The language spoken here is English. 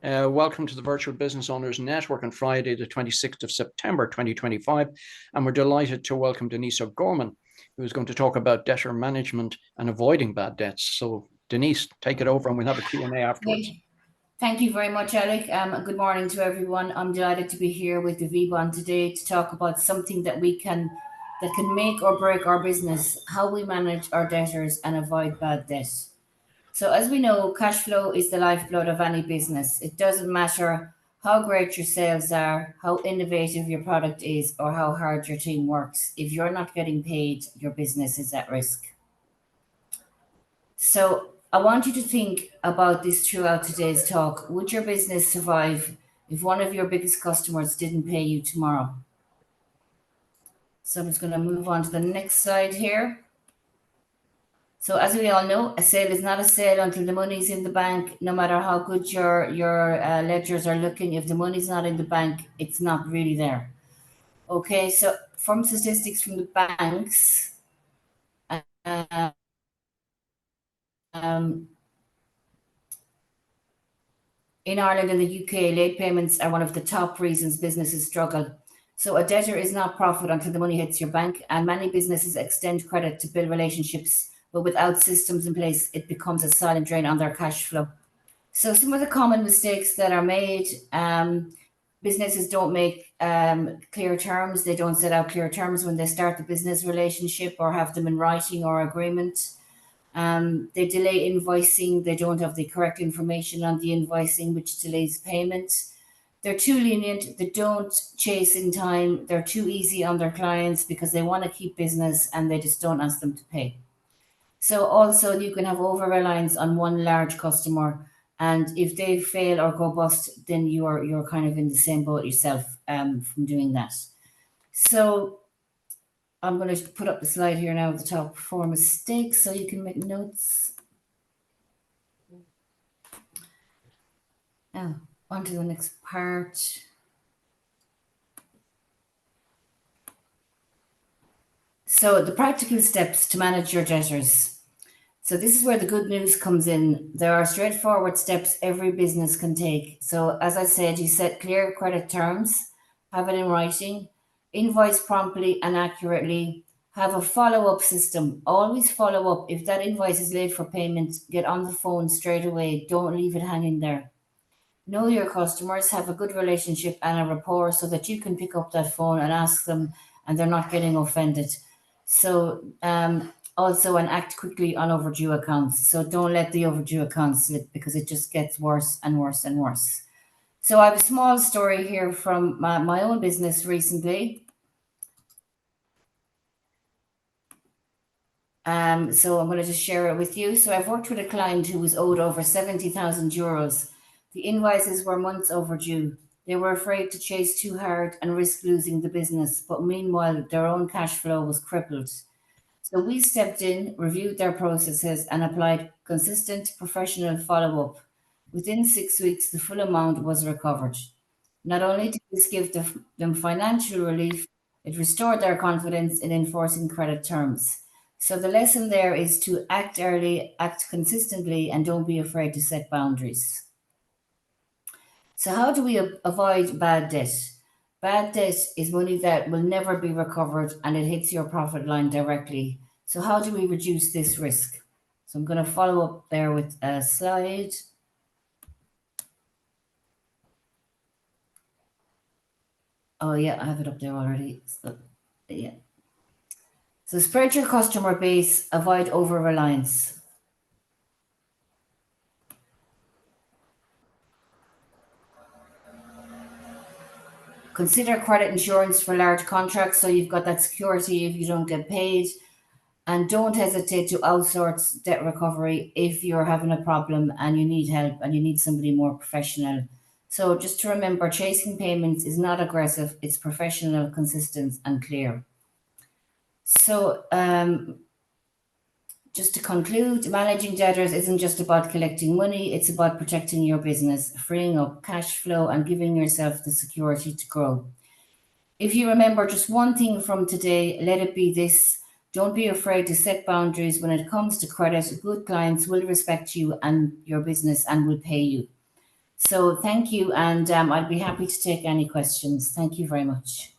Welcome to the Virtual Business Owners Network on Friday, the 26th of September, 2025. And we're delighted to welcome Denise O'Gorman, who is going to talk about debtor management and avoiding bad debts. So, Denise, take it over and we'll have a Q&A afterwards. Thank you very much, Alec. Good morning to everyone. I'm delighted to be here with the vBON today to talk about something that can make or break our business, how we manage our debtors and avoid bad debt. So as we know, cash flow is the lifeblood of any business. It doesn't matter how great your sales are, how innovative your product is, or how hard your team works. If you're not getting paid, your business is at risk. So I want you to think about this throughout today's talk. Would your business survive if one of your biggest customers didn't pay you tomorrow? So I'm just going to move on to the next slide here. So as we all know, a sale is not a sale until the money's in the bank. No matter how good your ledgers are looking, if the money's not in the bank, it's not really there. Okay, so from statistics from the banks, in Ireland and the UK, late payments are one of the top reasons businesses struggle. So a debtor is not profit until the money hits your bank, and many businesses extend credit to build relationships, but without systems in place, it becomes a silent drain on their cash flow. So some of the common mistakes that are made, businesses don't make clear terms. They don't set out clear terms when they start the business relationship or have them in writing or agreement. They delay invoicing. They don't have the correct information on the invoicing, which delays payment. They're too lenient. They don't chase in time. They're too easy on their clients because they want to keep business and they just don't ask them to pay. So also you can have over-reliance on one large customer, and if they fail or go bust, then you're kind of in the same boat yourself from doing that. So I'm going to put up the slide here now at the top, 4 mistakes, so you can make notes. Now, on to the next part. So the practical steps to manage your debtors. So this is where the good news comes in. There are straightforward steps every business can take. So as I said, you set clear credit terms, have it in writing, invoice promptly and accurately, have a follow-up system. Always follow up. If that invoice is late for payment, get on the phone straight away. Don't leave it hanging there. Know your customers, have a good relationship and a rapport so that you can pick up that phone and ask them and they're not getting offended. So also, and act quickly on overdue accounts. So don't let the overdue accounts slip because it just gets worse and worse and worse. So I have a small story here from my own business recently. So I'm going to just share it with you. So I've worked with a client who was owed over 70,000 euros. The invoices were months overdue. They were afraid to chase too hard and risk losing the business, but meanwhile, their own cash flow was crippled. So we stepped in, reviewed their processes, and applied consistent professional follow-up. Within 6 weeks, the full amount was recovered. Not only did this give them financial relief, it restored their confidence in enforcing credit terms. So the lesson there is to act early, act consistently, and don't be afraid to set boundaries. So how do we avoid bad debt? Bad debt is money that will never be recovered and it hits your profit line directly. So how do we reduce this risk? So I'm going to follow up there with a slide. Oh yeah, I have it up there already. So, yeah. So spread your customer base, avoid over-reliance. Consider credit insurance for large contracts so you've got that security if you don't get paid. And don't hesitate to outsource debt recovery if you're having a problem and you need help and you need somebody more professional. So just to remember, chasing payments is not aggressive, it's professional, consistent, and clear. So just to conclude, managing debtors isn't just about collecting money, it's about protecting your business, freeing up cash flow, and giving yourself the security to grow. If you remember just one thing from today, let it be this: don't be afraid to set boundaries when it comes to credit. Good clients will respect you and your business and will pay you. So thank you, and I'd be happy to take any questions. Thank you very much.